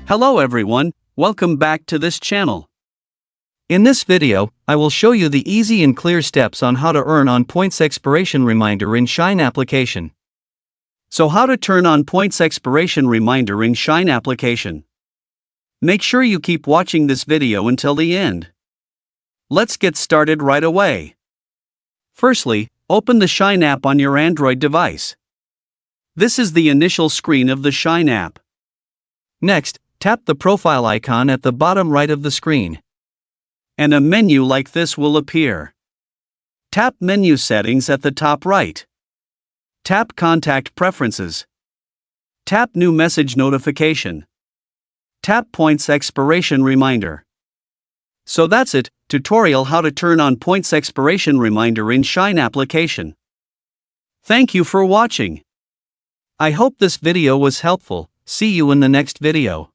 Hello everyone, welcome back to this channel. In this video, I will show you the easy and clear steps on how to earn on points expiration reminder in Shein application. So how to turn on points expiration reminder in Shein application. Make sure you keep watching this video until the end. Let's get started right away. Firstly, open the Shein app on your Android device. This is the initial screen of the Shein app. Next, tap the profile icon at the bottom right of the screen. And a menu like this will appear. Tap Menu Settings at the top right. Tap Contact Preferences. Tap New Message Notification. Tap Points Expiration Reminder. So that's it, tutorial how to turn on points expiration reminder in Shein application. Thank you for watching. I hope this video was helpful. See you in the next video.